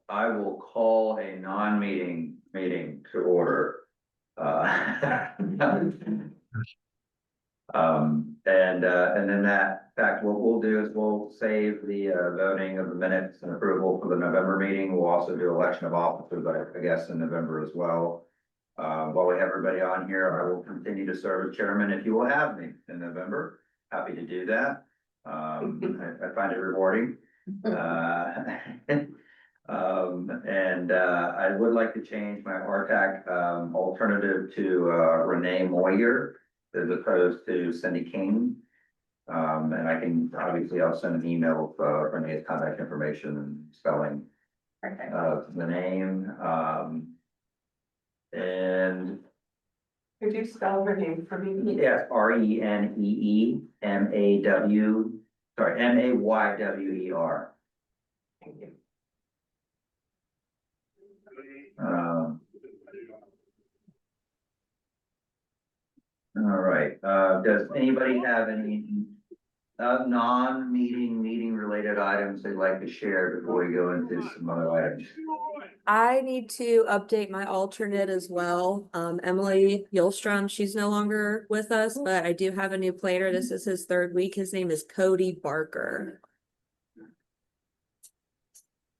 I will call a non-meeting meeting to order. And then that fact, what we'll do is we'll save the voting of the minutes and approval for the November meeting. We'll also do election of officers, I guess, in November as well. While we have everybody on here, I will continue to serve as chairman if you will have me in November. Happy to do that. I find it rewarding. I would like to change my RTAC alternative to Renee Moyer as opposed to Cindy King. And I can, obviously, I'll send an email with Renee's contact information and spelling of the name. And could you spell her name for me? yes, RENEEMAW, sorry, MAYWER. Thank you. All right, does anybody have any meeting related items they'd like to share before we go into some other items? I need to update my alternate as well. Emily Yulstrom, she's no longer with us, but I do have a new planner. This is his third week. His name is Cody Barker.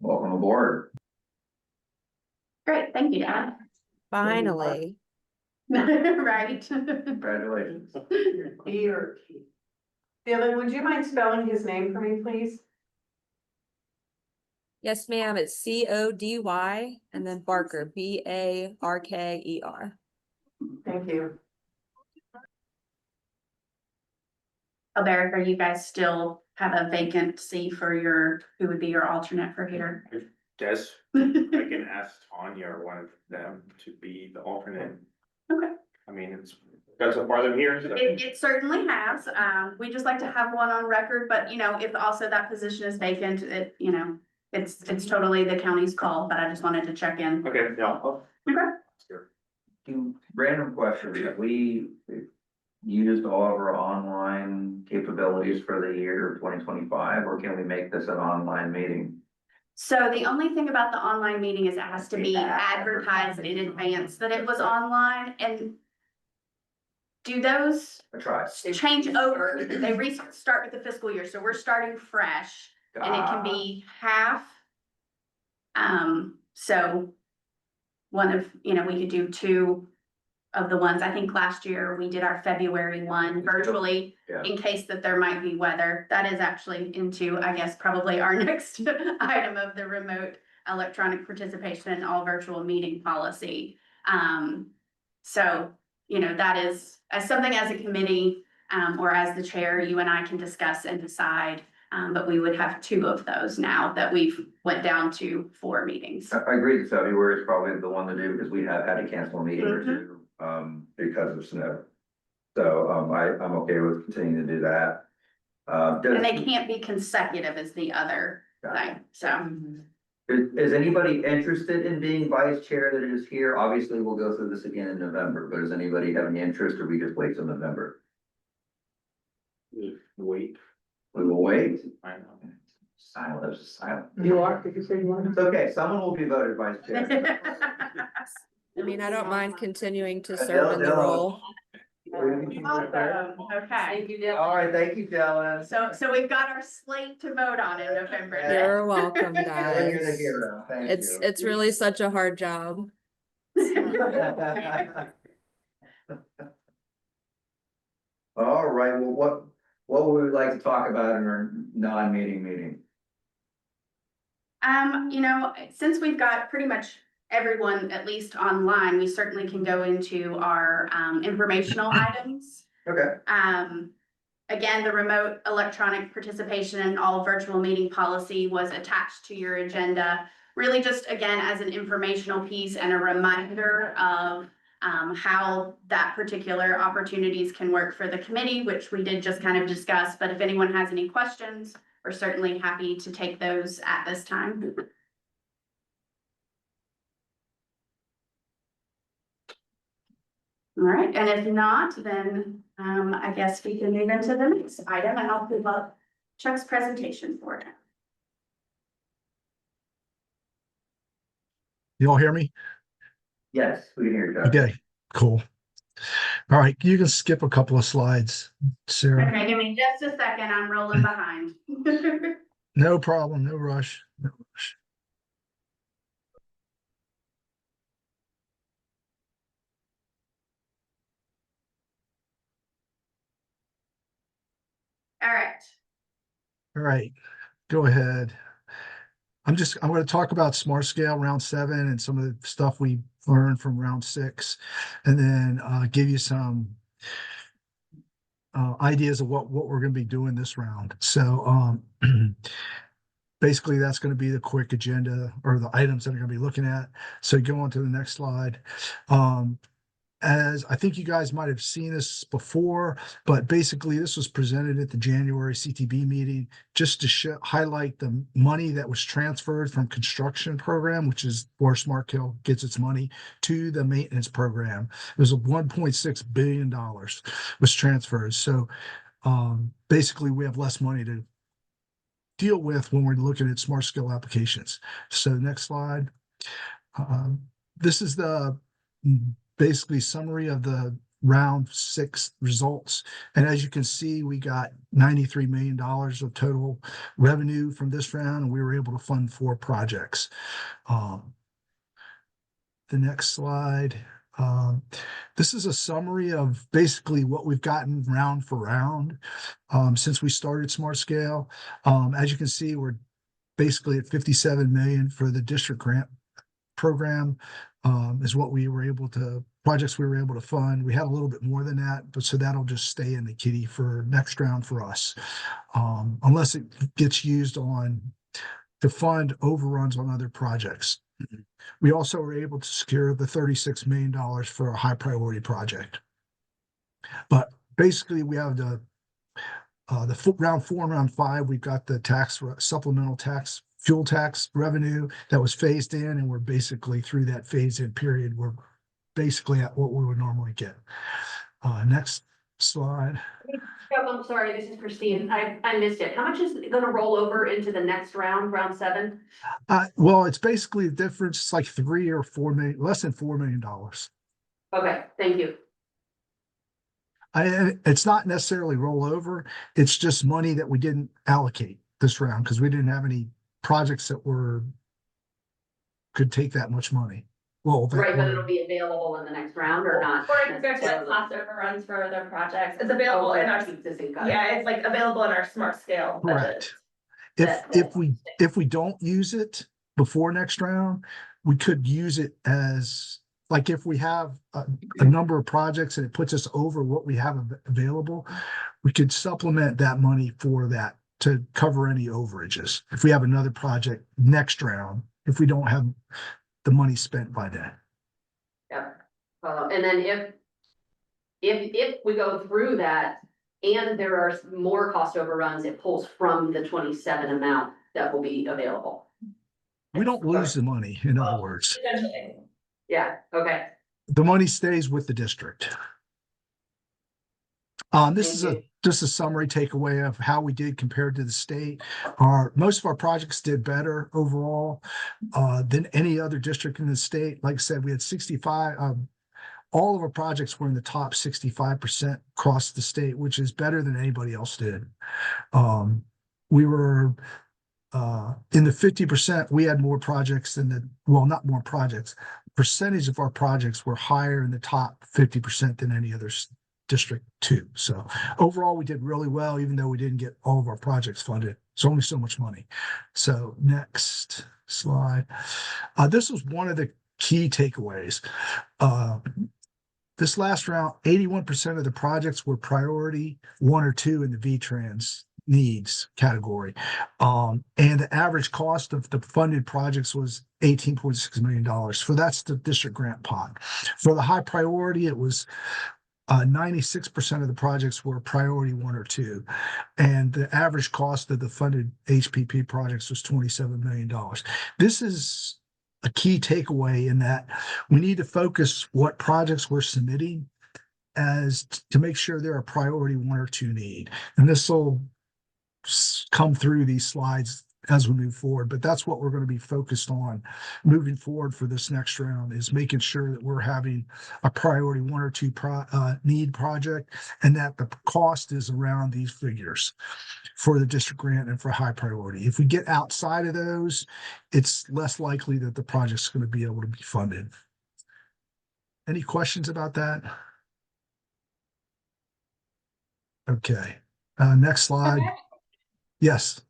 Welcome aboard. Great, thank you, Dad. Finally. Right. Congratulations. E or T. Dylan, would you mind spelling his name for me, please? Yes, ma'am. It's CODY and then Barker, BARKER. Thank you. Alberic, are you guys still have a vacancy for who would be your alternate for here? Yes, I can ask Tanya or one of them to be the alternate. Okay. I mean, it's got so far than here. So. It certainly has. We just like to have one on record, but if also that position is vacant, it's totally the county's call, but I just wanted to check in. Okay, yeah. Okay. Random question, have we used all of our online capabilities for the year 2025, or can we make this an online meeting? So the only thing about the online meeting is it has to be advertised in advance that it was online, and do those I tried. change over? They restart with the fiscal year, so we're starting fresh, and it can be half. So one of, we could do two of the ones. I think last year we did our February one virtually, Yeah. in case that there might be weather. That is actually into, I guess, probably our next item of the remote electronic participation in all virtual meeting policy. So, that is as something as a committee, or as the chair, you and I can discuss and decide. But we would have two of those now that we've went down to 4 meetings. I agree that February is probably the one to do because we have had to cancel a meeting or two because of snow. So I'm okay with continuing to do that. And they can't be consecutive is the other thing, so. Is anybody interested in being vice chair that is here? Obviously, we'll go through this again in November, but does anybody have any interest, or we just wait till November? Wait. We will wait. I know. Silent, there's silent. You are, did you say you It's okay, someone will be voted vice chair. I mean, I don't mind continuing to serve in the role. Awesome. Okay. All right, thank you, Dylan. So we've got our slate to vote on in November. You're welcome, You're the guys. hero. Thank you. It's really such a hard job. All right, well, what would we like to talk about in our non-meeting meeting? Since we've got pretty much everyone at least online, we certainly can go into our informational items. Okay. Again, the remote electronic participation in all virtual meeting policy was attached to your agenda. Really just, again, as an informational piece and a reminder of how that particular opportunities can work for the committee, which we did just kind of discuss. But if anyone has any questions, we're certainly happy to take those at this time. All right, and if not, then I guess we can move into the next item, and I'll pull up Chuck's presentation for it. You all hear me? Yes, we can hear you, Chuck. Okay, cool. All right, you can skip a couple of slides, Sarah. Okay, give me just a second, I'm rolling behind. No problem, no rush, no rush. All right, All right, go ahead. I'm going to talk about smart scale round 7 and some of the stuff we learned from round 6, and then give you some ideas of what we're going to be doing this round. So basically that's going to be the quick agenda or the items that I'm going to be looking at. So go on to the next slide. As I think you guys might have seen this before, but basically this was presented at the January CTB meeting just to highlight the money that was transferred from construction program, which is where Smart Kill gets its money, to the maintenance program. It was a $1.6 billion was transferred. So basically we have less money to deal with when we're looking at smart skill applications. So next slide. This is the basically summary of the round 6 results. And as you can see, we got $93 million of total revenue from this round, and we were able to fund 4 projects. The next slide. This is a summary of basically what we've gotten round for round since we started Smart Scale. As you can see, we're basically at 57 million for the district grant program is what we were able to, projects we were able to fund. We had a little bit more than that, but so that'll just stay in the kitty for next round for us. Unless it gets used to fund overruns on other projects. We also were able to secure the $36 million for a high priority project. But basically we have the round 4 and round 5, we've got the supplemental tax, fuel tax revenue that was phased in, and we're basically through that phase in period. We're basically at what we would normally get. Next slide. Oh, I'm sorry, this is Christine. I missed it. How much is it gonna roll over into the next round, round 7? Well, it's basically the difference. It's like 3 or 4 million, less than $4 million. Okay, thank you. It's not necessarily rollover. It's just money that we didn't allocate this round because we didn't have any projects that could take that much money. Well, Right, but it'll be available in the next round or not? Or if there's like cost overruns for other projects, it's available in our, yeah, it's like available in our smart scale budget. Correct. If we don't use it before next round, we could use it as, like, if we have a number of projects and it puts us over what we have available, we could supplement that money for that to cover any overages. If we have another project next round, if we don't have the money spent by then. Yep. And then if we go through that and there are more cost overruns, it pulls from the 27 amount that will be available. We don't lose the money, in other words. Essentially. Yeah, okay. The money stays with the district. This is just a summary takeaway of how we did compared to the state. Most of our projects did better overall than any other district in the state. Like I said, we had 65. All of our projects were in the top 65% across the state, which is better than anybody else did. We were in the 50%. We had more projects not more projects. Percentage of our projects were higher in the top 50% than any other district too. So overall, we did really well, even though we didn't get all of our projects funded. It's only so much money. So next slide. This was one of the key takeaways. This last round, 81% of the projects were priority 1 or 2 in the VTrans needs category. And the average cost of the funded projects was $18.6 million. So that's the district grant pot. For the high priority, it was 96% of the projects were priority 1 or 2. And the average cost of the funded HPP projects was $27 million. This is a key takeaway in that we need to focus what projects we're submitting as to make sure they're a priority 1 or 2 need. And this will come through these slides as we move forward. But that's what we're going to be focused on moving forward for this next round, is making sure that we're having a priority 1 or 2 need project, and that the cost is around these figures for the district grant and for high priority. If we get outside of those, it's less likely that the project's going to be able to be funded. Any questions about that? Okay, next slide. Yes.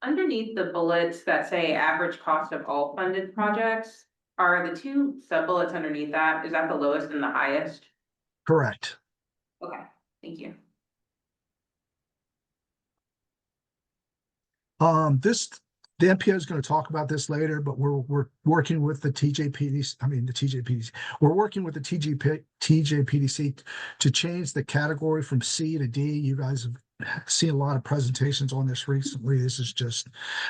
Underneath the bullets that say average cost of all funded projects, are the 2 sub bullets underneath that, is that the lowest and the highest? Correct. Okay, thank you. The NPO is going to talk about this later, but we're working with the TJPDC. We're working with the TJPDC to change the category from C to D. You guys have seen a lot of presentations on this recently. This is just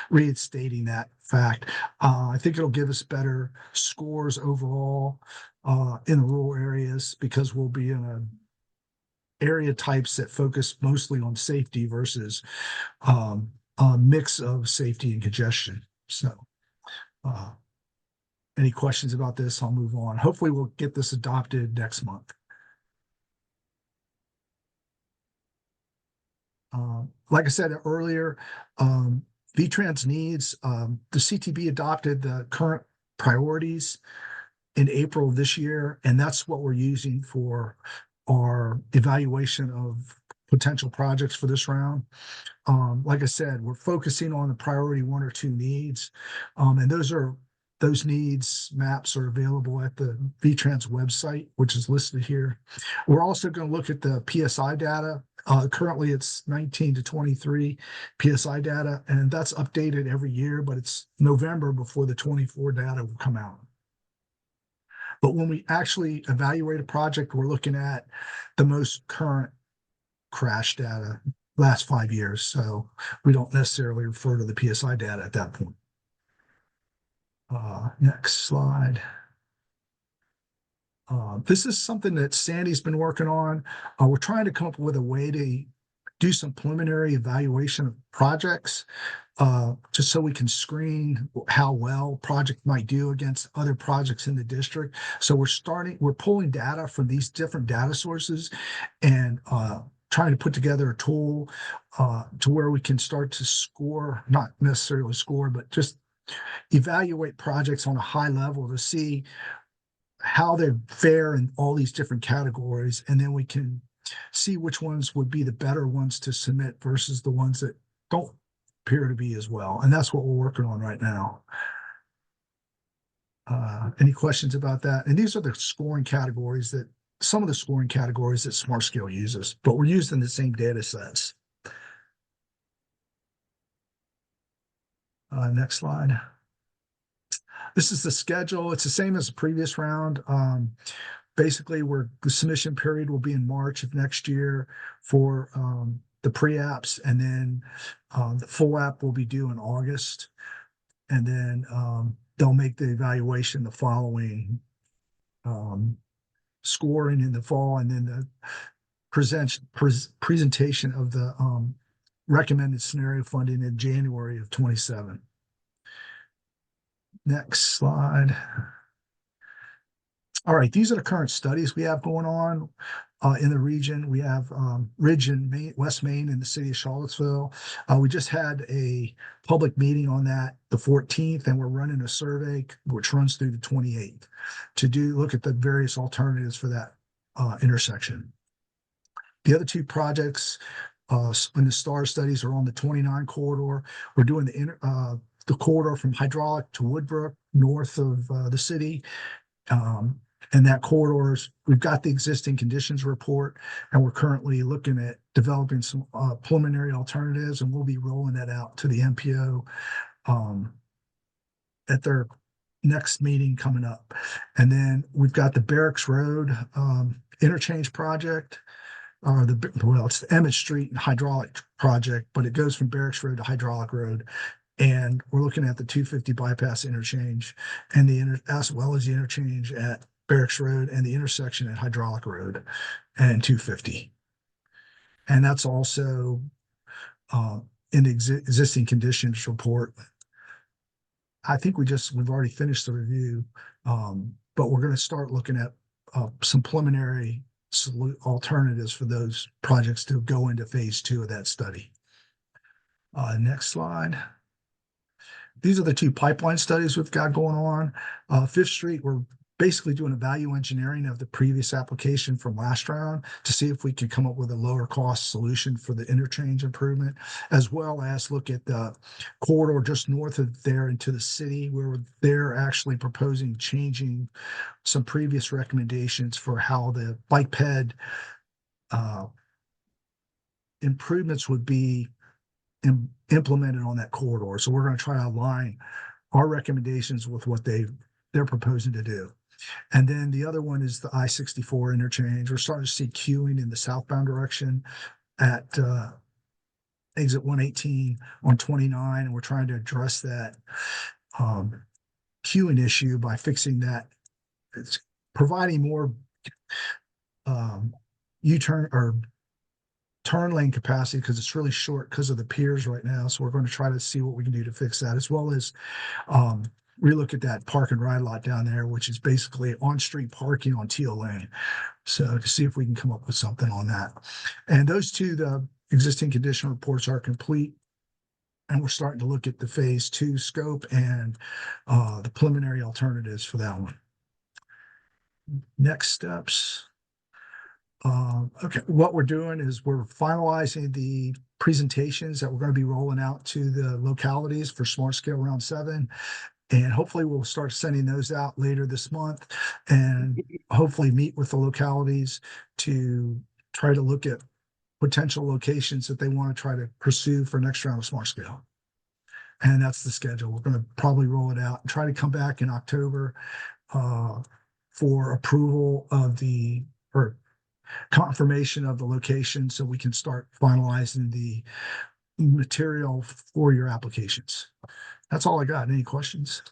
reinstating that fact. I think it'll give us better scores overall in the rural areas, because we'll be in a area types that focus mostly on safety versus a mix of safety and congestion. So, any questions about this? I'll move on. Hopefully we'll get this adopted next month. Like I said earlier, VTrans needs, the CTB adopted the current priorities in April of this year, and that's what we're using for our evaluation of potential projects for this round. Like I said, we're focusing on the priority 1 or 2 needs, and those needs maps are available at the VTrans website, which is listed here. We're also going to look at the PSI data. Currently it's 19 to 23 PSI data, and that's updated every year, but it's November before the 24 data will come out. But when we actually evaluate a project, we're looking at the most current crash data, last 5 years. So we don't necessarily refer to the PSI data at that point. Next slide. This is something that Sandy's been working on. We're trying to come up with a way to do some preliminary evaluation of projects, just so we can screen how well project might do against other projects in the district. So we're pulling data from these different data sources and trying to put together a tool to where we can start to score, not necessarily score, but just evaluate projects on a high level to see how they fare in all these different categories. And then we can see which ones would be the better ones to submit versus the ones that don't appear to be as well. And that's what we're working on right now. Any questions about that? And these are the scoring categories some of the scoring categories that SmartScale uses, but we're using the same data sets. Next slide. This is the schedule. It's the same as the previous round. Basically, the submission period will be in March of next year for the pre-apps, and then the full app will be due in August. And then they'll make the evaluation the following scoring in the fall, and then the presentation of the recommended scenario funding in January of 27. Next slide. All right, these are the current studies we have going on in the region. We have Ridge and West Main in the city of Charlottesville. We just had a public meeting on that the 14th, and we're running a survey which runs through the 28th to look at the various alternatives for that intersection. The other 2 projects in the STAR studies are on the 29 corridor. We're doing the corridor from Hydraulic to Woodbrook, north of the city. And that corridors, we've got the existing conditions report, and we're currently looking at developing some preliminary alternatives, and we'll be rolling that out to the MPO at their next meeting coming up. And then we've got the Barracks Road interchange project, it's the Emmett Street and Hydraulic project, but it goes from Barracks Road to Hydraulic Road. And we're looking at the 250 bypass interchange and as well as the interchange at Barracks Road and the intersection at Hydraulic Road and 250. And that's also in the existing conditions report. I think we've already finished the review, but we're gonna start looking at some preliminary alternatives for those projects to go into phase 2 of that study. Next slide. These are the two pipeline studies we've got going on. Fifth Street, we're basically doing a value engineering of the previous application from last round to see if we can come up with a lower cost solution for the interchange improvement, as well as look at the corridor just north of there into the city, where they're actually proposing changing some previous recommendations for how the bike ped improvements would be implemented on that corridor. So we're going to try to align our recommendations with what they're proposing to do. And then the other one is the I-64 interchange. We're starting to see queuing in the southbound direction at exit 118 on 29, and we're trying to address that queuing issue by fixing that. It's providing more U-turn or turn lane capacity because it's really short because of the piers right now. So we're going to try to see what we can do to fix that, as well as relook at that park and ride lot down there, which is basically on-street parking on Teal Lane. So to see if we can come up with something on that. And those two, the existing condition reports are complete. And we're starting to look at the phase 2 scope and the preliminary alternatives for that one. Next steps. Okay, what we're doing is we're finalizing the presentations that we're going to be rolling out to the localities for Smart Scale Round 7. And hopefully we'll start sending those out later this month and hopefully meet with the localities to try to look at potential locations that they want to try to pursue for next round of Smart Scale. And that's the schedule. We're going to probably roll it out and try to come back in October for approval of or confirmation of the location so we can start finalizing the material for your applications. That's all I got. Any questions?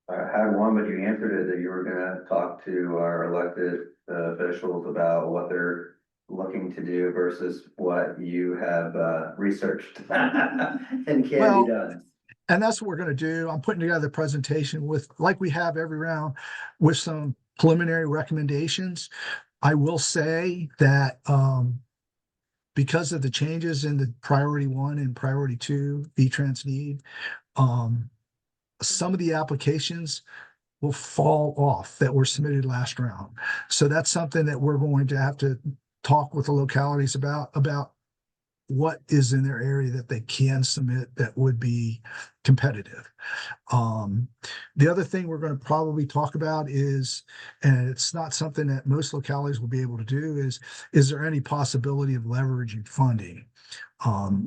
I had one, but you answered it, that you were gonna talk to our elected officials about what they're looking to do versus what you have researched and can be done. And that's what we're going to do. I'm putting together a presentation with, like we have every round, with some preliminary recommendations. I will say that because of the changes in the priority 1 and priority 2 V-Trans need, some of the applications will fall off that were submitted last round. So that's something that we're going to have to talk with the localities about what is in their area that they can submit that would be competitive. The other thing we're going to probably talk about is, and it's not something that most localities will be able to do, is there any possibility of leveraging funding?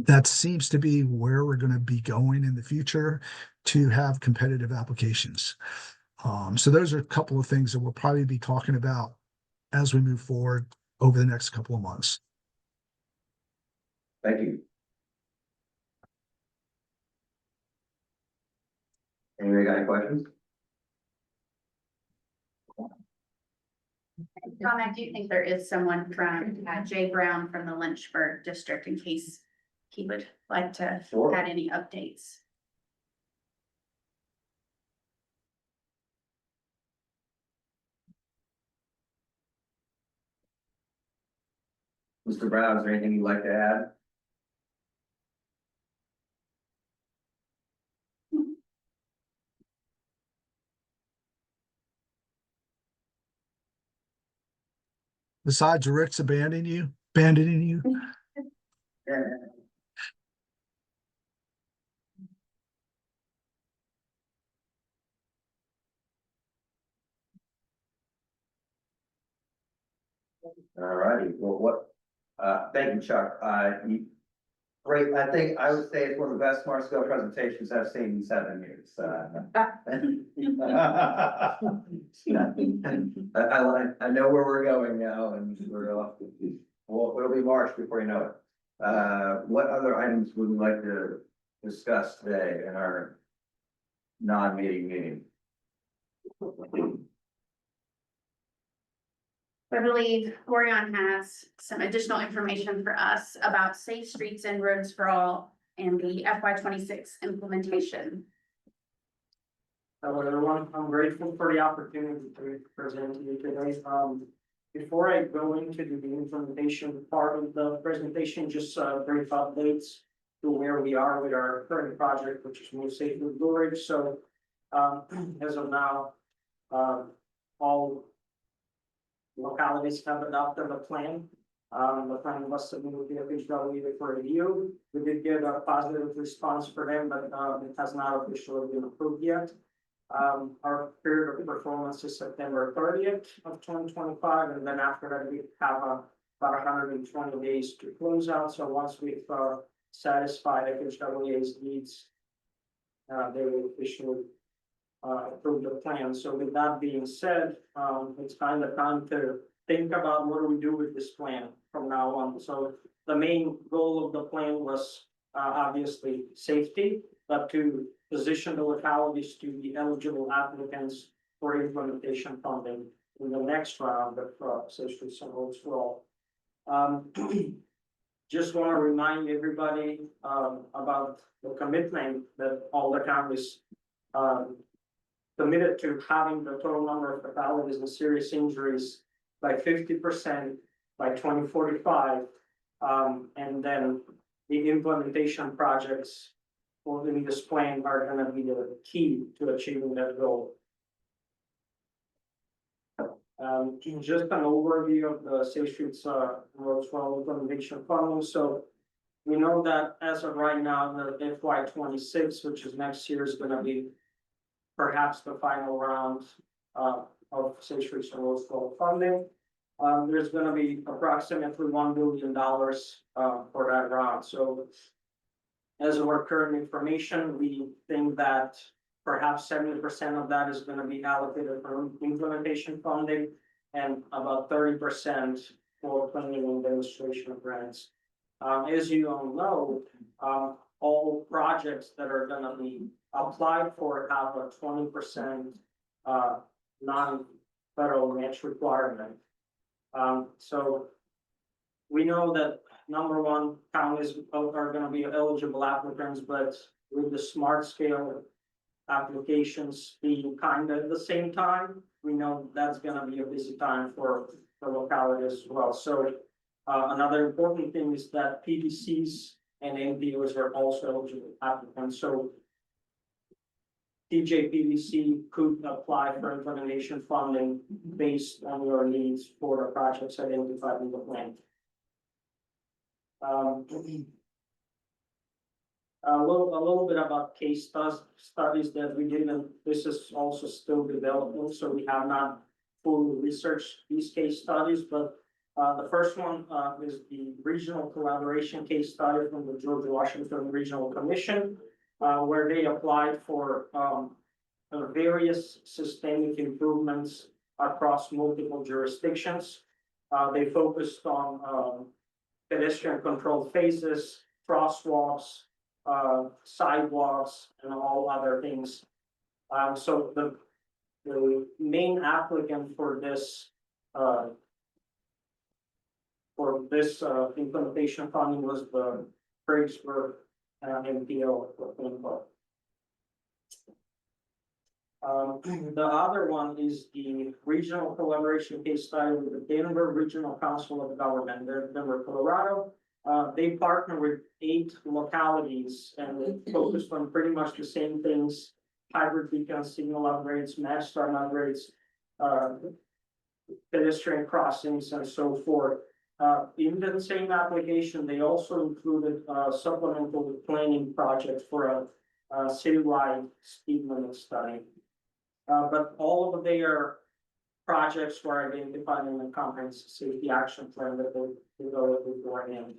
That seems to be where we're going to be going in the future to have competitive applications. So those are a couple of things that we'll probably be talking about as we move forward over the next couple of months. Thank you. Anybody got any questions? Tom, I do think there is someone from Jay Brown from the Lynchburg district, in case he would like to Sure. add any updates. Mr. Brown, is there anything you'd like to add? Besides Rick's abandoning you. All righty, well, thank you, Chuck. Great, I think I would say it's one of the best Smart Scale presentations I've seen in 7 years. I know where we're going now, and it'll be March before you know it. What other items would we like to discuss today in our non-meeting meeting? I believe Orion has some additional information for us about safe streets and roads for all and the FY 26 implementation. Hello, everyone. I'm grateful for the opportunity to present to you today. Before I go into the implementation part of the presentation, just brief updates to where we are with our current project, which is Move Safe with Blue Ridge. So, as of now, all localities have adopted a plan. The plan was submitted to the VDOT for review. We did get a positive response for them, but it has not officially been approved yet. Our period of performance is September 30th of 2025, and then after that, we have about 120 days to close out. So once we've satisfied FHWA's needs, they will officially approve the plan. So with that being said, it's kind of time to think about what do we do with this plan from now on. So the main goal of the plan was obviously safety, but to position the localities to be eligible applicants for implementation funding in the next round of safe streets and roads for all. Just want to remind everybody about the commitment that all the counties committed to having the total number of fatalities and serious injuries by 50% by 2045. And then the implementation projects in this plan are going to be the key to achieving that goal. Just an overview of the Safe Streets Roads for All implementation funding. So we know that as of right now, the FY 26, which is next year, is going to be perhaps the final round of Safe Streets and Roads for All funding. There's going to be approximately $1 billion for that round. So as of our current information, we think that perhaps 70% of that is going to be allocated for implementation funding and about 30% for planning and demonstration grants. As you all know, all projects that are going to be applied for have a 20% non-federal match requirement. So we know that number one, counties are going to be eligible applicants, but with the smart scale applications being kind of at the same time, we know that's going to be a busy time for the locality as well. So another important thing is that PDCs and NPOs are also eligible applicants. So TJPDC could apply for implementation funding based on your needs for the projects identified in the plan. A little bit about case studies that we did, and this is also still developing, so we have not fully researched these case studies, but the first one is the regional collaboration case study from the George Washington Regional Commission, where they applied for various systemic improvements across multiple jurisdictions. They focused on pedestrian controlled phases, crosswalks, sidewalks, and all other things. So the main applicant for this implementation funding was the Fredericksburg MPO. The other one is the regional collaboration case study with the Denver Regional Council of Government, Denver, Colorado. They partner with 8 localities and they focused on pretty much the same things: hybrid beacon signal upgrades, mass storm upgrades, pedestrian crossings, and so forth. In the same application, they also included a supplemental planning project for a citywide speed limit study. But all of their projects were identified in the comprehensive safety action plan that they developed beforehand.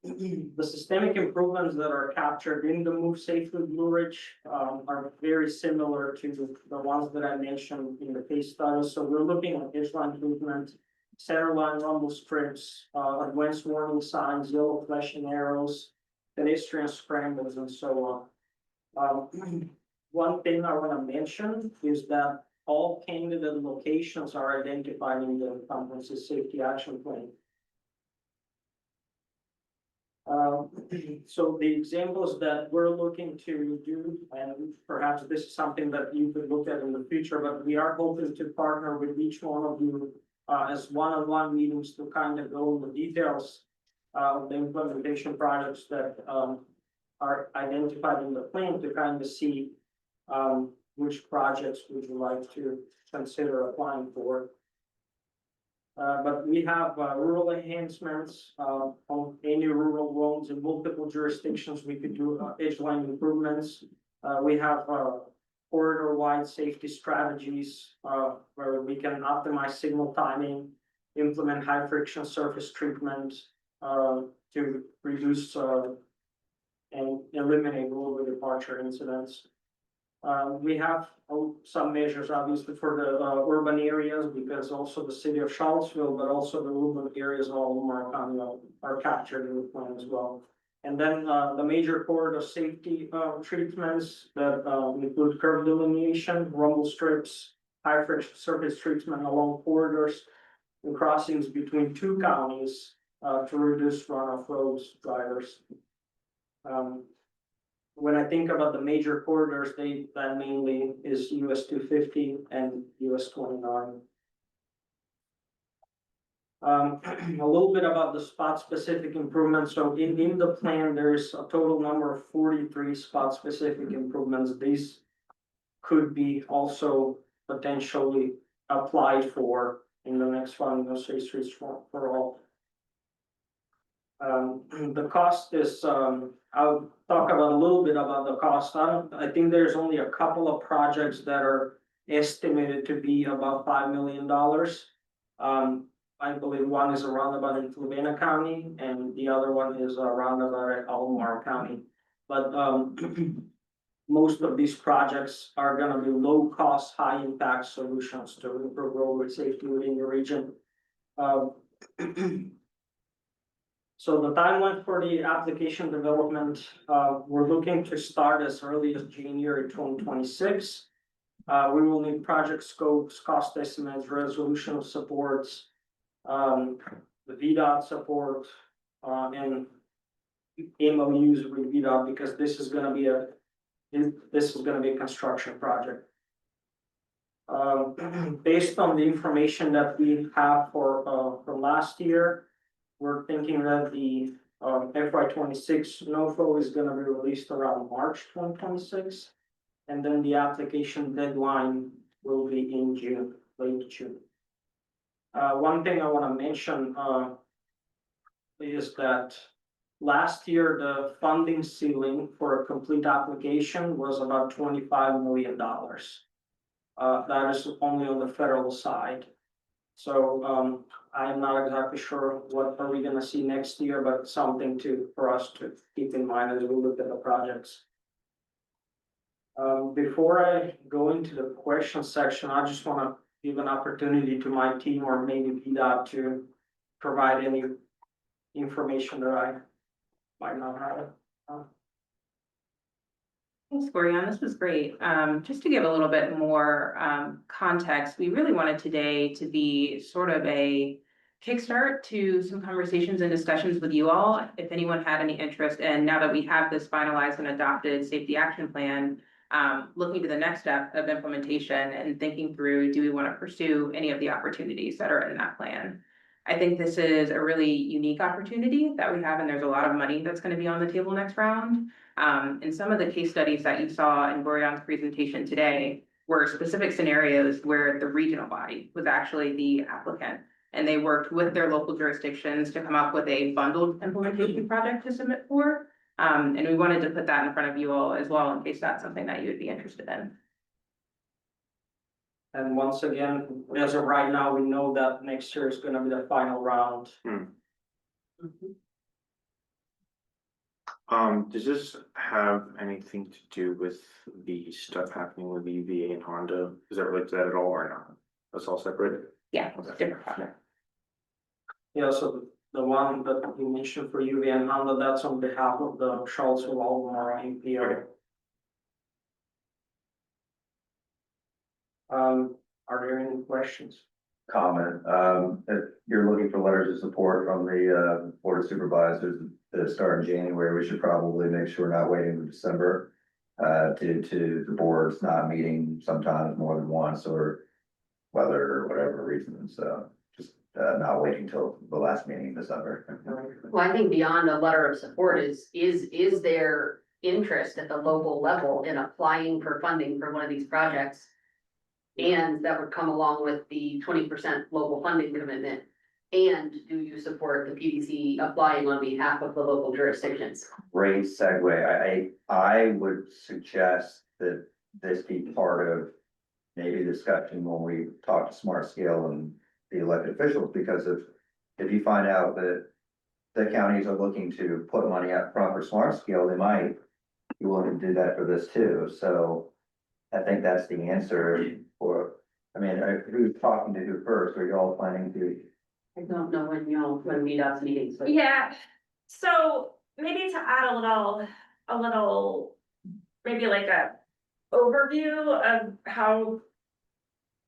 The systemic improvements that are captured in the Move Safely Blue Ridge are very similar to the ones that I mentioned in the case study. So we're looking at edgeline improvement, centerline rumble strips, advanced warning signs, yellow flashing arrows, pedestrian scrambles, and so on. One thing I want to mention is that all candidate locations are identified in the comprehensive safety action plan. So the examples that we're looking to do, and perhaps this is something that you could look at in the future, but we are hoping to partner with each one of you as one-on-one meetings to kind of go into the details of the implementation projects that are identified in the plan to kind of see which projects would you like to consider applying for. But we have rural enhancements on any rural roads in multiple jurisdictions. We could do edge line improvements. We have corridor-wide safety strategies where we can optimize signal timing, implement high friction surface treatment to reduce and eliminate roadway departure incidents. We have some measures obviously for the urban areas, because also the city of Charlottesville, but also the urban areas of Albemarle County are captured in the plan as well. And then the major corridor safety treatments that include curb delineation, rumble strips, high friction surface treatment along corridors and crossings between two counties to reduce runoff roads drivers. When I think about the major corridors, that mainly is US 250 and US 29. A little bit about the spot specific improvements. So in the plan, there's a total number of 43 spot specific improvements. These could be also potentially applied for in the next funding of Safe Streets for All. The cost is, I'll talk about a little bit about the cost. I think there's only a couple of projects that are estimated to be about $5 million. I believe one is a roundabout in Fluvanna County and the other one is a roundabout at Albemarle County. But most of these projects are gonna be low cost, high impact solutions to improve roadway safety within the region. So the timeline for the application development, we're looking to start as early as January 2026. We will need project scopes, cost estimates, resolution of supports, the VDOT support, and MOUs with VDOT, because this is gonna be a construction project. Based on the information that we have from last year, we're thinking that the FY 26 NOFO is gonna be released around March 2026. And then the application deadline will be in June, late June. One thing I wanna mention is that last year, the funding ceiling for a complete application was about $25 million. That is only on the federal side. So I am not exactly sure what are we gonna see next year, but something for us to keep in mind as we look at the projects. Before I go into the question section, I just wanna give an opportunity to my team or maybe VDOT to provide any information that I might not have. Thanks, Gorion. This was great. Just to give a little bit more context, we really wanted today to be sort of a kickstart to some conversations and discussions with you all. If anyone had any interest, and now that we have this finalized and adopted safety action plan, looking to the next step of implementation and thinking through, do we want to pursue any of the opportunities that are in that plan? I think this is a really unique opportunity that we have, and there's a lot of money that's going to be on the table next round. And some of the case studies that you saw in Gorion's presentation today were specific scenarios where the regional body was actually the applicant, and they worked with their local jurisdictions to come up with a bundled implementation project to submit for. And we wanted to put that in front of you all as well, in case that's something that you would be interested in. And once again, as of right now, we know that next year is gonna be the final round. Does this have anything to do with the stuff happening with EVA and Honda? Is that related to that at all or not? That's all separated? Yeah, different project. Yeah, so the one that you mentioned for UV and Honda, that's on behalf of the Charlottesville Albemarle MPO. Okay. Are there any questions? Comment, if you're looking for letters of support from the, Board of Supervisors to start in January, we should probably make sure we're not waiting until December. Due to the boards not meeting sometimes more than once or weather or whatever reason, so just, not waiting till the last meeting in December. Well, I think beyond a letter of support is there interest at the local level in applying for funding for one of these projects? And that would come along with the 20% local funding commitment. And do you support the PDC applying on behalf of the local jurisdictions? Great segue. I would suggest that this be part of maybe discussion when we talk to Smart Scale and the elected officials, because if you find out that the counties are looking to put money up front for Smart Scale, they might be willing to do that for this too. So I think that's the answer for, I mean, who's talking to who first? Are you all planning to? I don't know when VDOT's meetings, but. Yeah, so maybe to add a little, maybe like a overview of how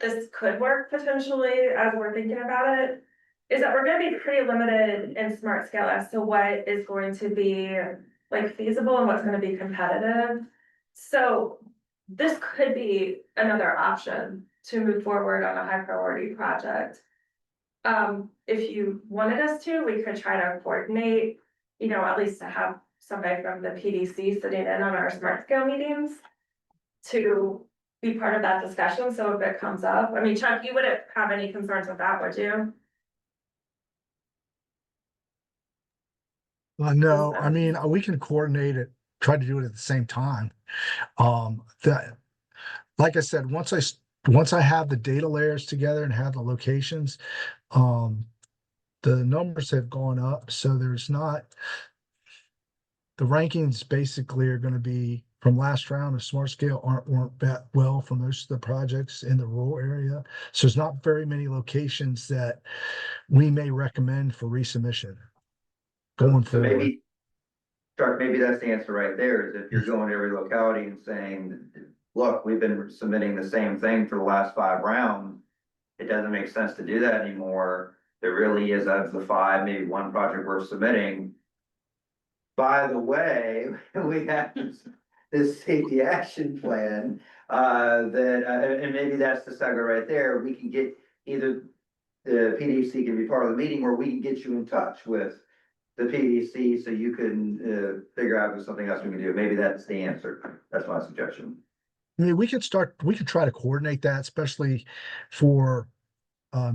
this could work potentially as we're thinking about it, is that we're gonna be pretty limited in Smart Scale as to what is going to be like feasible and what's gonna be competitive. So this could be another option to move forward on a high priority project. If you wanted us to, we could try to coordinate, at least to have somebody from the PDC sitting in on our Smart Scale meetings to be part of that discussion, so if it comes up, I mean, Chuck, you wouldn't have any concerns with that, would you? No, I mean, we can coordinate it, try to do it at the same time. Like I said, once I have the data layers together and have the locations, the numbers have gone up, so there's not. The rankings basically are gonna be from last round of Smart Scale weren't that well for most of the projects in the rural area. So there's not very many locations that we may recommend for resubmission going So forward. maybe, Chuck, maybe that's the answer right there, is if you're going to every locality and saying, look, we've been submitting the same thing for the last 5 rounds. It doesn't make sense to do that anymore. There really is, of the 5, maybe 1 project we're submitting. By the way, we have this safety action plan, and maybe that's the segue right there. We can get either the PDC can be part of the meeting, or we can get you in touch with the PDC so you can figure out if there's something else we can do. Maybe that's the answer. That's my suggestion. I mean, we could try to coordinate that, especially for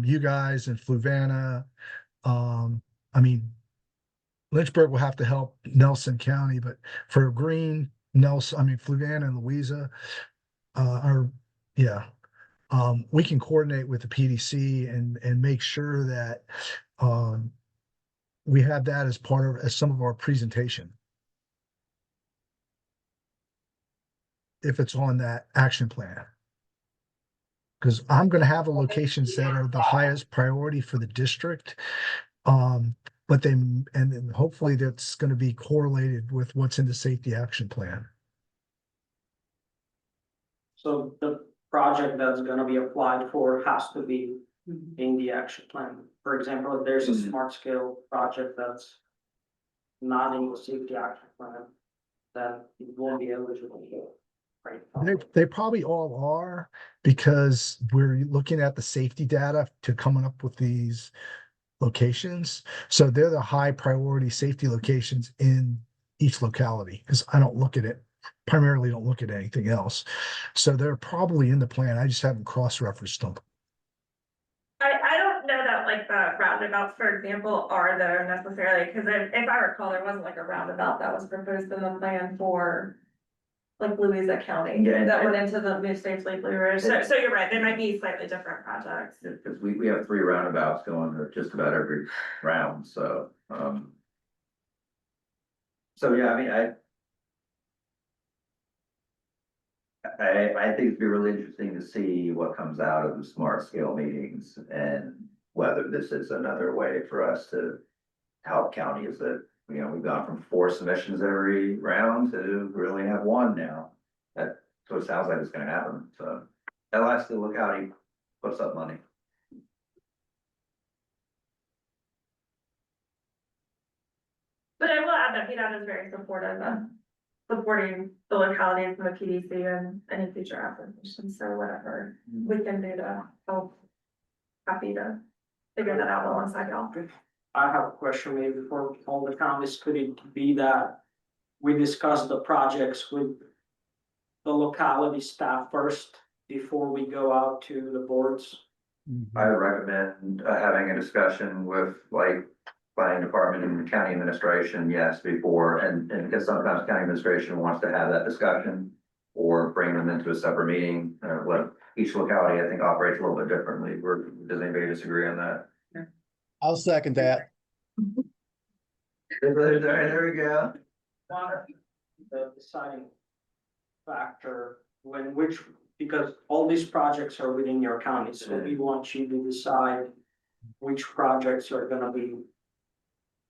you guys in Fluvanna. I mean, Lynchburg will have to help Nelson County, but for Greene, Fluvanna and Louisa, we can coordinate with the PDC and make sure that we have that as some of our presentation. If it's on that action plan. Because I'm gonna have the locations that are the highest priority for the district. But then hopefully that's gonna be correlated with what's in the safety action plan. So the project that's gonna be applied for has to be in the action plan. For example, if there's a Smart Scale project that's not in the safety action plan, then it won't be eligible for. Right. They probably all are, because we're looking at the safety data to coming up with these locations. So they're the high priority safety locations in each locality, because I primarily don't look at anything else. So they're probably in the plan. I just haven't cross-referenced them. I don't know that like the roundabouts, for example, are there necessarily, because if I recall, there wasn't like a roundabout that was proposed in the plan for like Louisa County Yeah, that went into the Move Safely Blue Ridge. So you're right, they might be slightly different projects. Because we have 3 roundabouts going to just about every round, so, yeah, I mean, I think it'd be really interesting to see what comes out of the Smart Scale meetings and whether this is another way for us to help counties that, we've gone from 4 submissions every round to really have 1 now. That's what it sounds like it's gonna happen, so. LS to locality puts up money. But I will add that VDOT is very supportive of supporting the locality and from the PDC and any future applications, so whatever we can do to help. Happy to figure that out alongside y'all. I have a question maybe for all the counties. Could it be that we discuss the projects with the locality staff first before we go out to the boards? I would recommend having a discussion with like planning department and county administration, yes, before, and because sometimes county administration wants to have that discussion or bring them into a separate meeting. What each locality, I think, operates a little bit differently. Does anybody disagree on that? I'll second that. There we go. The deciding factor because all these projects are within your county, so we want you to decide which projects are gonna be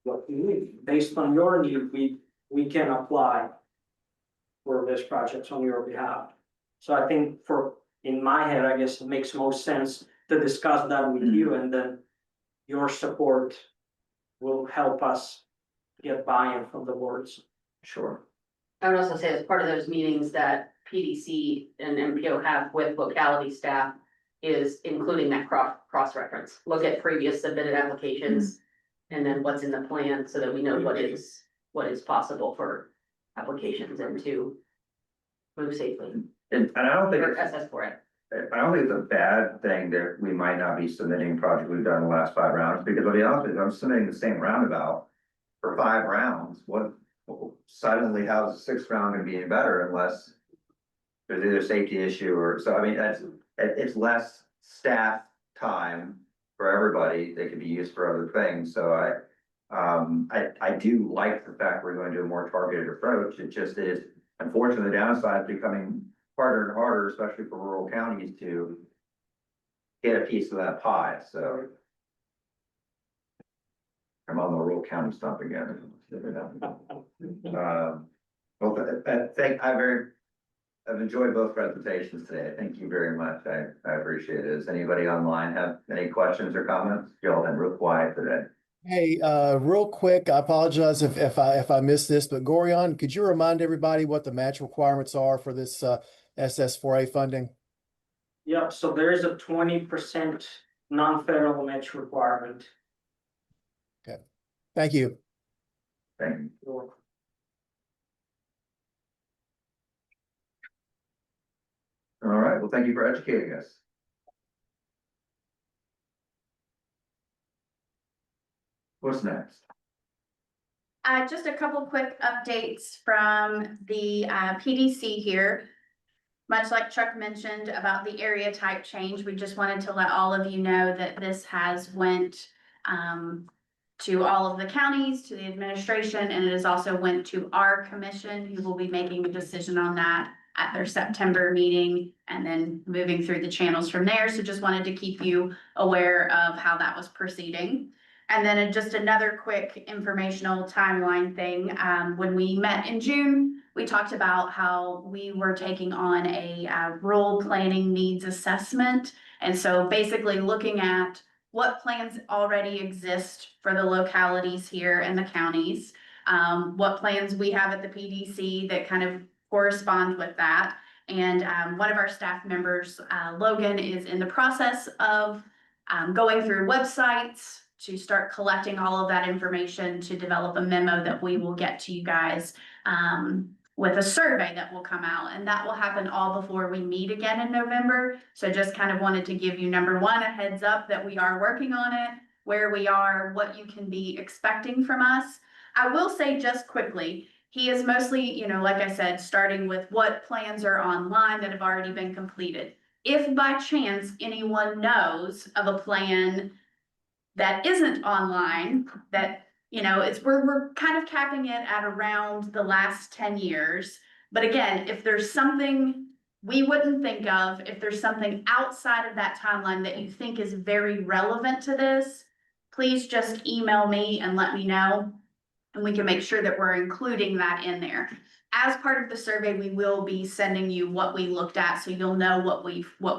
what you need. Based on your need, we can apply for this project on your behalf. So I think in my head, I guess it makes most sense to discuss that with you, and then your support will help us get buy-in from the boards. Sure. I would also say as part of those meetings that PDC and MPO have with locality staff is including that cross-reference. Look at previous submitted applications and then what's in the plan so that we know what is possible for applications and to move safely And I don't think or it's, assess for it. I don't think it's a bad thing that we might not be submitting projects we've done in the last 5 rounds, because I'll be honest with you, I'm submitting the same roundabout for 5 rounds. What suddenly how's the 6th round gonna be any better unless there's either a safety issue or, so I mean, it's less staff time for everybody that could be used for other things. So I do like the fact we're going to do a more targeted approach. It just is, unfortunately, the downside is becoming harder and harder, especially for rural counties, to get a piece of that pie, so. I'm on the rural county stump again. Well, I've enjoyed both presentations today. Thank you very much. I appreciate it. Does anybody online have any questions or comments? Y'all been real quiet today. Hey, real quick, I apologize if I missed this, but Gorion, could you remind everybody what the match requirements are for this SS4A funding? Yep, so there is a 20% non-federal match requirement. Thank you. Thank you. All right, well, thank you for educating us. What's next? Just a couple quick updates from the PDC here. Much like Chuck mentioned about the area type change, we just wanted to let all of you know that this has went to all of the counties, to the administration, and it has also went to our commission, who will be making a decision on that at their September meeting and then moving through the channels from there. So just wanted to keep you aware of how that was proceeding. And then just another quick informational timeline thing. When we met in June, we talked about how we were taking on a rural planning needs assessment. And so basically looking at what plans already exist for the localities here and the counties, what plans we have at the PDC that kind of correspond with that. And one of our staff members, Logan, is in the process of going through websites to start collecting all of that information to develop a memo that we will get to you guys with a survey that will come out, and that will happen all before we meet again in November. So just kind of wanted to give you, number one, a heads up that we are working on it, where we are, what you can be expecting from us. I will say just quickly, he is mostly, like I said, starting with what plans are online that have already been completed. If by chance anyone knows of a plan that isn't online, that we're kind of capping it at around the last 10 years. But again, if there's something we wouldn't think of, if there's something outside of that timeline that you think is very relevant to this, please just email me and let me know, and we can make sure that we're including that in there. as part of the survey, we will be sending you what we looked at, so you'll know what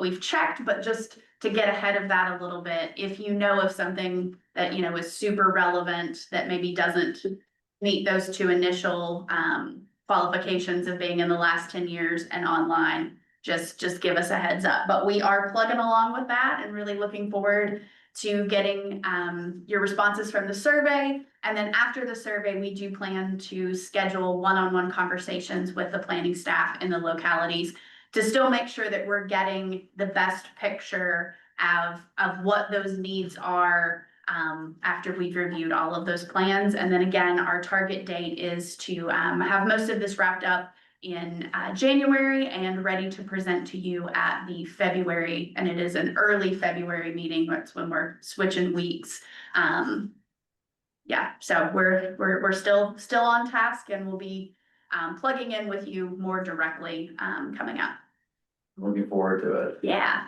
we've checked, but just to get ahead of that a little bit, if you know of something that, you know, is super relevant, that maybe doesn't meet those two initial, qualifications of being in the last 10 years and online, just give us a heads up. But we are plugging along with that and really looking forward to getting, your responses from the survey. And then after the survey, we do plan to schedule one-on-one conversations with the planning staff in the localities to still make sure that we're getting the best picture of what those needs are, after we've reviewed all of those plans. And then again, our target date is to, have most of this wrapped up in January and ready to present to you at the February, and it is an early February meeting. That's when we're switching weeks. Yeah, so we're still on task, and we'll be plugging in with you more directly coming up. Looking forward to it. Yeah.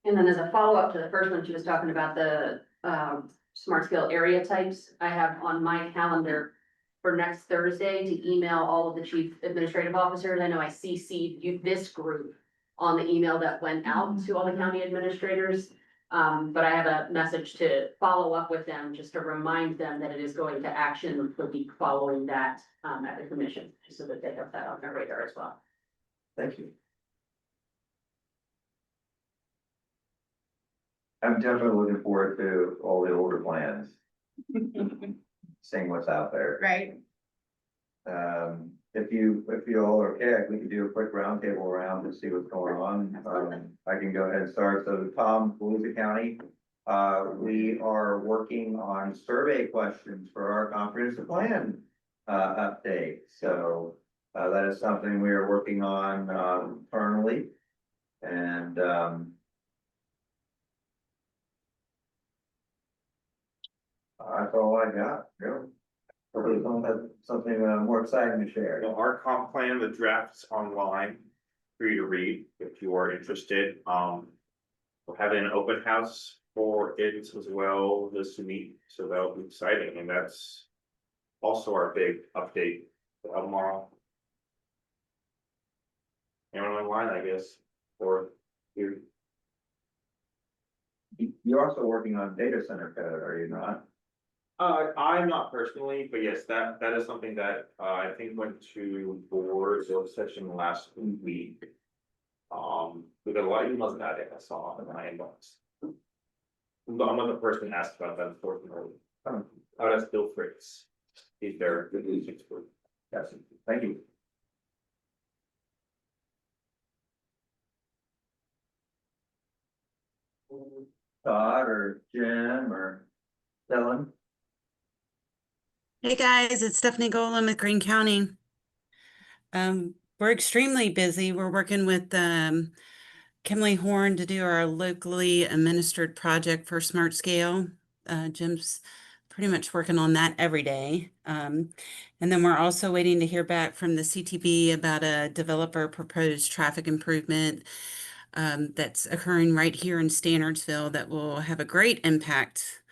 And then as a follow-up to the first one, she was talking about the smart scale area types. I have on my calendar for next Thursday to email all of the chief administrative officers. I know I CC'd you, this group, on the email that went out to all the county administrators. But I have a message to follow up with them, just to remind them that it is going to action the week following that at the commission, so that they have that on their radar as well. Thank you. I'm definitely looking forward to all the older plans, seeing what's out there. Right. If you all are okay, we can do a quick roundtable around to see what's going on. I can go ahead and start. So Tom, Louisa County, we are working on survey questions for our comprehensive plan update. So that is something we are working on internally, and that's all I got. Really. Hopefully someone has something more exciting to share. You know, our comp plan, the draft's online for you to read if you are interested. We're having an open house for it as well this week, so that'll be exciting, and that's also our big update for Albemarle. And online, I guess, or you. You're also working on data center code, are you not? I'm not personally, but yes, that is something that I think went to board session last week. We got a lot of emails about it, I saw in my inbox. But I'm not the person asked about that, unfortunately. That's Bill Fritz. He's there, good news expert. Yes, thank you. Todd or Jim or Dylan? Hey guys, it's Stephanie Golem with Greene County. We're extremely busy. We're working with Kimley Horn to do our locally administered project for Smart Scale. Jim's pretty much working on that every day. And then we're also waiting to hear back from the CTB about a developer proposed traffic improvement that's occurring right here in Standardsville that will have a great impact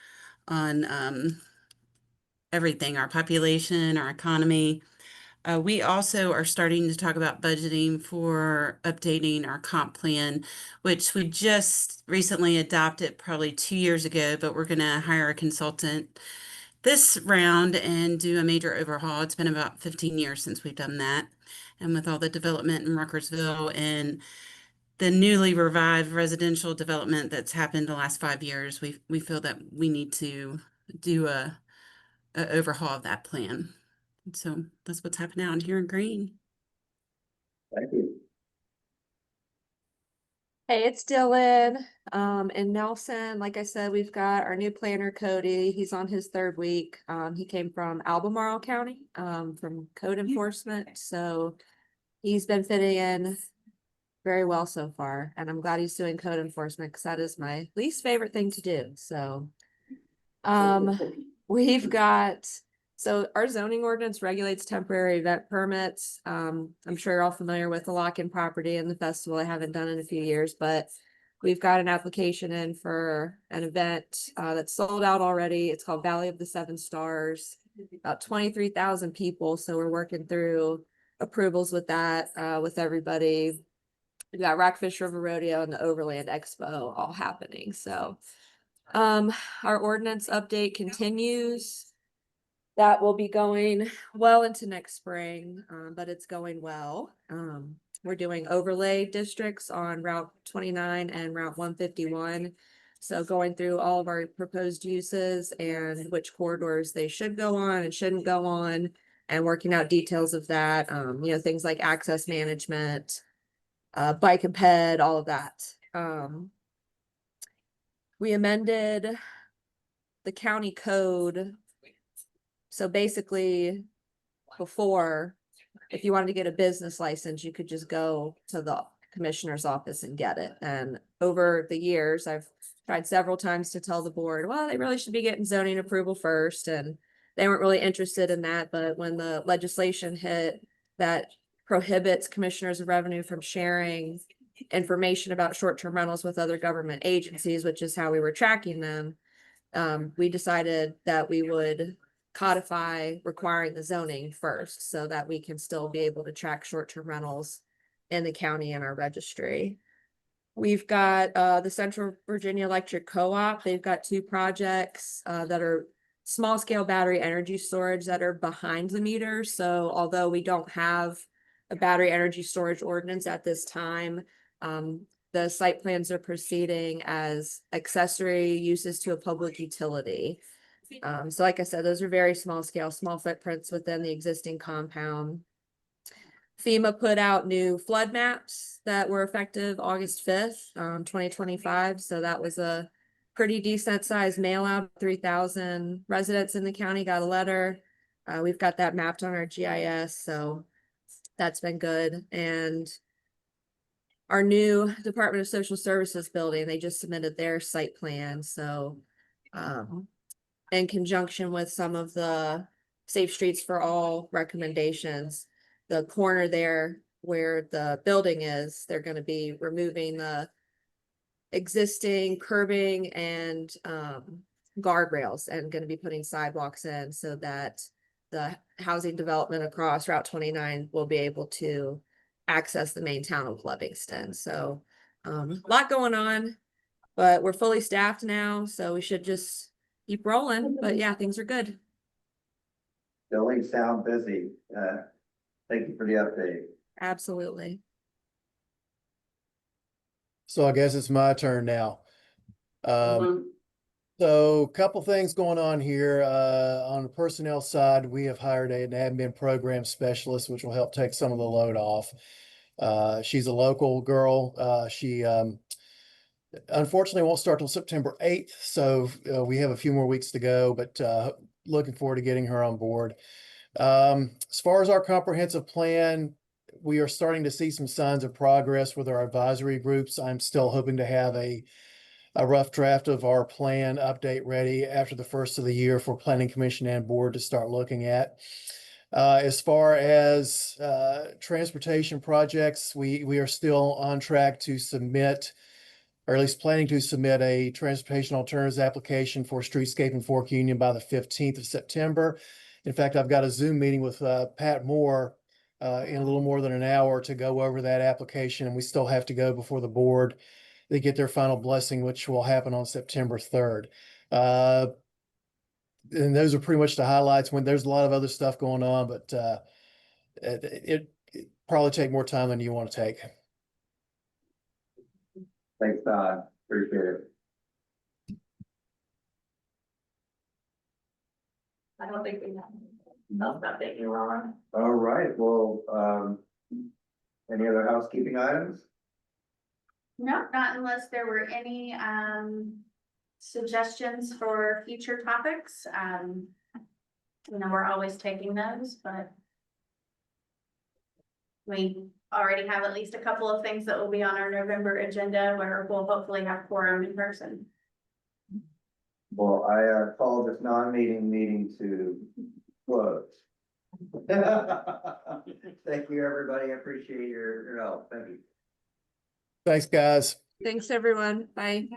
on everything, our population, our economy. We also are starting to talk about budgeting for updating our comp plan, which we just recently adopted probably 2 years ago, but we're going to hire a consultant this round and do a major overhaul. It's been about 15 years since we've done that. And with all the development in Ruckersville and the newly revived residential development that's happened the last 5 years, we feel that we need to do a overhaul of that plan. So that's what's happening out here in Greene. Thank you. Hey, it's Dylan. In Nelson, like I said, we've got our new planner, Cody. He's on his 3rd week. He came from Albemarle County, from code enforcement. So he's been fitting in very well so far. And I'm glad he's doing code enforcement because that is my least favorite thing to do. So we've got, so our zoning ordinance regulates temporary event permits. I'm sure you're all familiar with the lock-in property and the festival. I haven't done in a few years, but we've got an application in for an event that's sold out already. It's called Valley of the Seven Stars, about 23,000 people. So we're working through approvals with that, with everybody. We got Rockfish River Rodeo and the Overland Expo all happening, so. Our ordinance update continues. That will be going well into next spring, but it's going well. We're doing overlay districts on Route 29 and Route 151. So going through all of our proposed uses and which corridors they should go on and shouldn't go on, and working out details of that, things like access management, bike and ped, all of that. We amended the county code. So basically, before, if you wanted to get a business license, you could just go to the commissioner's office and get it. And over the years, I've tried several times to tell the board, well, they really should be getting zoning approval first. And they weren't really interested in that. But when the legislation hit that prohibits commissioners of revenue from sharing information about short-term rentals with other government agencies, which is how we were tracking them, we decided that we would codify requiring the zoning first so that we can still be able to track short-term rentals in the county and our registry. We've got the Central Virginia Electric Co-op. They've got 2 projects that are small scale battery energy storage that are behind the meter. So although we don't have a battery energy storage ordinance at this time, the site plans are proceeding as accessory uses to a public utility. So like I said, those are very small scale, small footprints within the existing compound. FEMA put out new flood maps that were effective August 5th, 2025. So that was a pretty decent sized mail out. 3,000 residents in the county got a letter. We've got that mapped on our GIS. So that's been good. And our new Department of Social Services building, they just submitted their site plan. So, in conjunction with some of the Safe Streets for All recommendations, the corner there where the building is, they're going to be removing the existing curbing and guardrails and going to be putting sidewalks in so that the housing development across Route 29 will be able to access the main town of Livingston. So a lot going on, but we're fully staffed now, so we should just keep rolling. But yeah, things are good. Buildings sound busy. Thank you for the update. Absolutely. So I guess it's my turn now. So a couple things going on here. On the personnel side, we have hired an admin program specialist, which will help take some of the load off. She's a local girl. She unfortunately won't start till September 8th. So we have a few more weeks to go, but looking forward to getting her on board. As far as our comprehensive plan, we are starting to see some signs of progress with our advisory groups. I'm still hoping to have a rough draft of our plan update ready after the first of the year for Planning Commission and Board to start looking at. As far as transportation projects, we are still on track to submit, or at least planning to submit, a transportation alternatives application for streetscape in Fork Union by the 15th of September. In fact, I've got a Zoom meeting with Pat Moore in a little more than an hour to go over that application, and we still have to go before the board. They get their final blessing, which will happen on September 3rd. And those are pretty much the highlights. When there's a lot of other stuff going on, but it probably take more time than you want to take. Thanks, Todd. Appreciate it. I don't think we have. No, not that you are. All right, well, any other housekeeping items? No, not unless there were any suggestions for future topics. We're always taking those, but we already have at least a couple of things that will be on our November agenda where we'll hopefully have quorum in person. Well, I call this non-meeting meeting to close. Thank you, everybody. I appreciate your help. Thank you. Thanks, guys. Thanks, everyone. Bye.